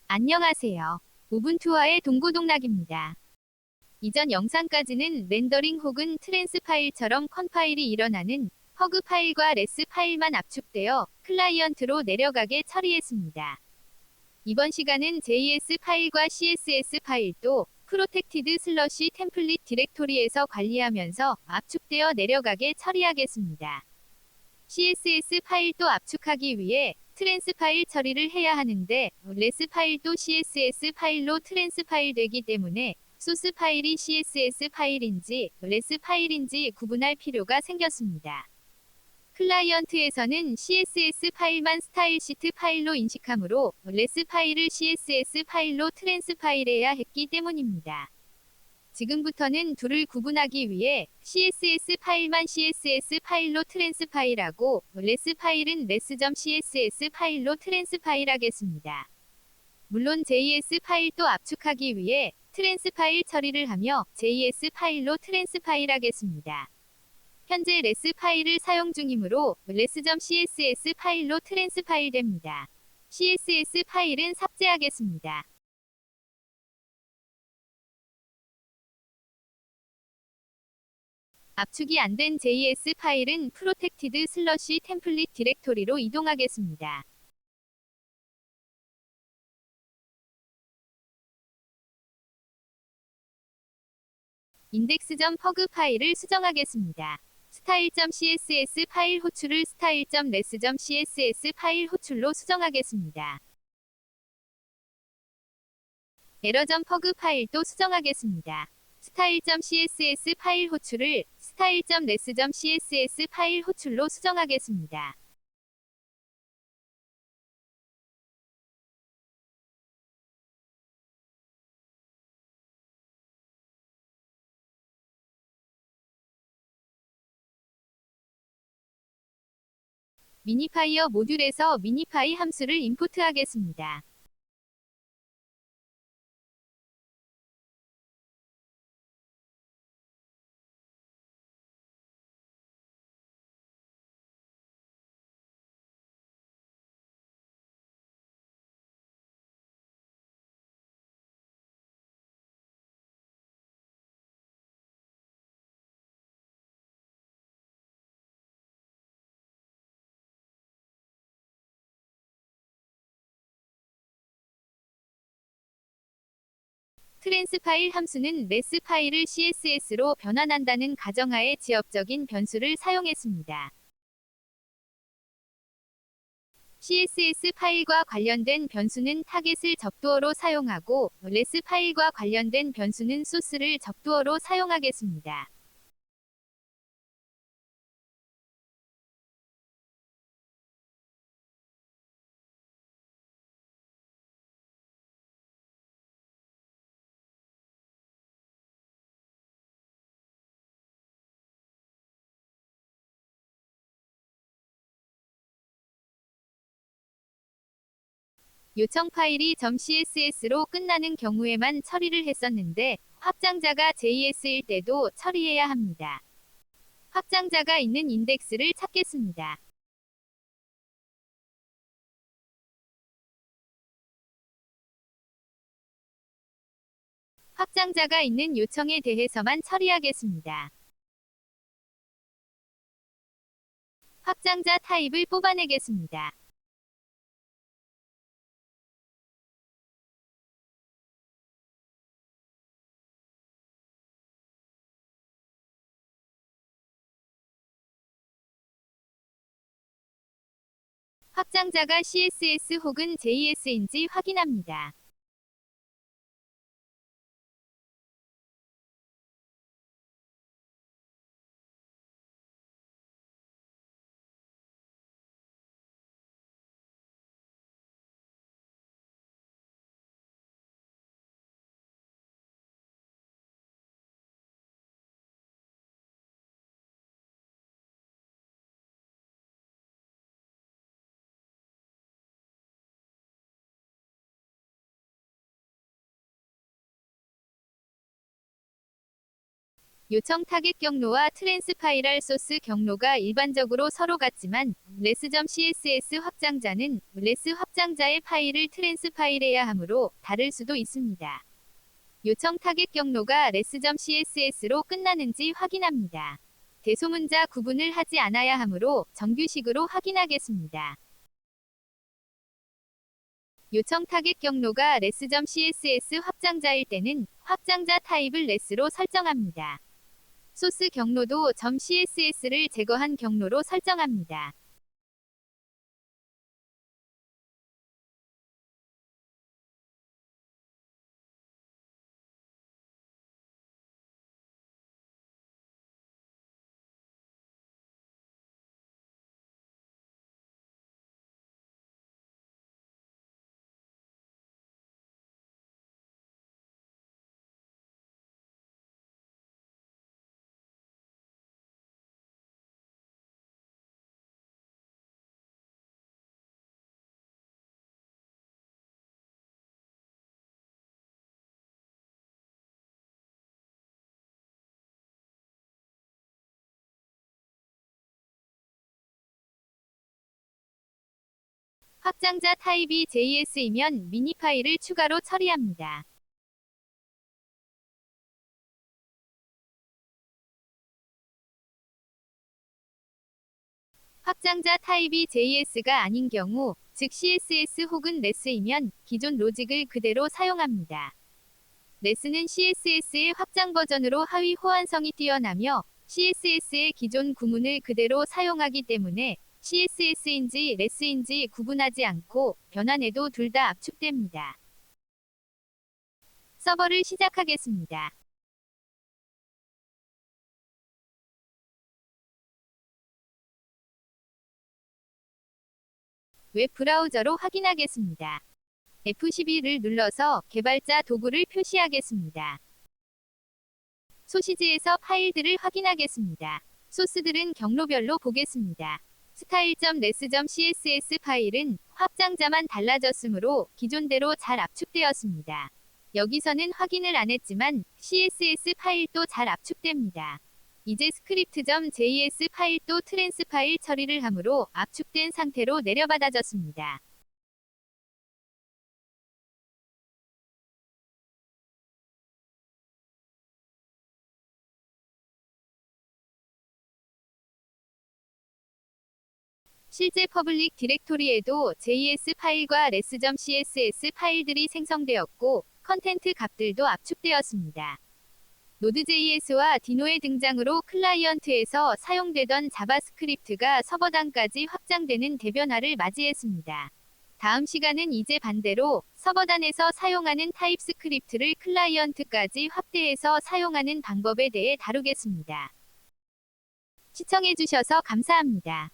안녕하세요. 우분투와의 동고동락입니다. 이전 영상까지는 렌더링 혹은 트랜스 파일처럼 컨 파일이 일어나는 허그 파일과 레스 파일만 압축되어 클라이언트로 내려가게 처리했습니다. 이번 시간은 JS 파일과 CSS 파일도 프로텍티드 슬러시 템플릿 디렉토리에서 관리하면서 압축되어 내려가게 처리하겠습니다. CSS 파일도 압축하기 위해 트랜스 파일 처리를 해야 하는데 레스 파일도 CSS 파일로 트랜스 파일 되기 때문에 소스 파일이 CSS 파일인지 레스 파일인지 구분할 필요가 생겼습니다. 클라이언트에서는 CSS 파일만 스타일 시트 파일로 인식하므로 레스 파일을 CSS 파일로 트랜스 파일해야 했기 때문입니다. 지금부터는 둘을 구분하기 위해 CSS 파일만 CSS 파일로 트랜스 파일하고 레스 파일은 res.css 파일로 트랜스 파일하겠습니다. 물론 JS 파일도 압축하기 위해 트랜스 파일 처리를 하며 JS 파일로 트랜스 파일하겠습니다. 현재 레스 파일을 사용 중이므로 res.css 파일로 트랜스 파일됩니다. CSS 파일은 삭제하겠습니다. 압축이 안 된 JS 파일은 프로텍티드 슬러시 템플릿 디렉토리로 이동하겠습니다. index.pug 파일을 수정하겠습니다. style.css 파일 호출을 style.res.css 파일 호출로 수정하겠습니다. error.pug 파일도 수정하겠습니다. style.css 파일 호출을 style.res.css 파일 호출로 수정하겠습니다. 미니파이어 모듈에서 미니파이 함수를 임포트하겠습니다. 트랜스 파일 함수는 레스 파일을 CSS로 변환한다는 가정하에 지역적인 변수를 사용했습니다. CSS 파일과 관련된 변수는 타겟을 적두어로 사용하고 레스 파일과 관련된 변수는 소스를 적두어로 사용하겠습니다. 요청 파일이 .css로 끝나는 경우에만 처리를 했었는데 확장자가 JS일 때도 처리해야 합니다. 확장자가 있는 인덱스를 찾겠습니다. 확장자가 있는 요청에 대해서만 처리하겠습니다. 확장자 타입을 뽑아내겠습니다. 확장자가 CSS 혹은 JS인지 확인합니다. 요청 타겟 경로와 트랜스파이럴 소스 경로가 일반적으로 서로 같지만 res.css 확장자는 res 확장자의 파일을 트랜스파일해야 하므로 다를 수도 있습니다. 요청 타겟 경로가 res.css로 끝나는지 확인합니다. 대소문자 구분을 하지 않아야 하므로 정규식으로 확인하겠습니다. 요청 타겟 경로가 res.css 확장자일 때는 확장자 타입을 res로 설정합니다. 소스 경로도 .css를 제거한 경로로 설정합니다. 확장자 타입이 JS이면 미니 파일을 추가로 처리합니다. 확장자 타입이 JS가 아닌 경우, 즉 CSS 혹은 res이면 기존 로직을 그대로 사용합니다. res는 CSS의 확장 버전으로 하위 호환성이 뛰어나며 CSS의 기존 구문을 그대로 사용하기 때문에 CSS인지 res인지 구분하지 않고 변환해도 둘 다 압축됩니다. 서버를 시작하겠습니다. 웹 브라우저로 확인하겠습니다. F12를 눌러서 개발자 도구를 표시하겠습니다. 소시지에서 파일들을 확인하겠습니다. 소스들은 경로별로 보겠습니다. style.res.css 파일은 확장자만 달라졌으므로 기존대로 잘 압축되었습니다. 여기서는 확인을 안 했지만 CSS 파일도 잘 압축됩니다. 이제 script.js 파일도 트랜스파일 처리를 하므로 압축된 상태로 내려받아졌습니다. 실제 퍼블릭 디렉토리에도 JS 파일과 res.css 파일들이 생성되었고 컨텐트 값들도 압축되었습니다. 노드.js와 디노의 등장으로 클라이언트에서 사용되던 자바스크립트가 서버단까지 확장되는 대변화를 맞이했습니다. 다음 시간은 이제 반대로 서버단에서 사용하는 타입스크립트를 클라이언트까지 확대해서 사용하는 방법에 대해 다루겠습니다. 시청해주셔서 감사합니다.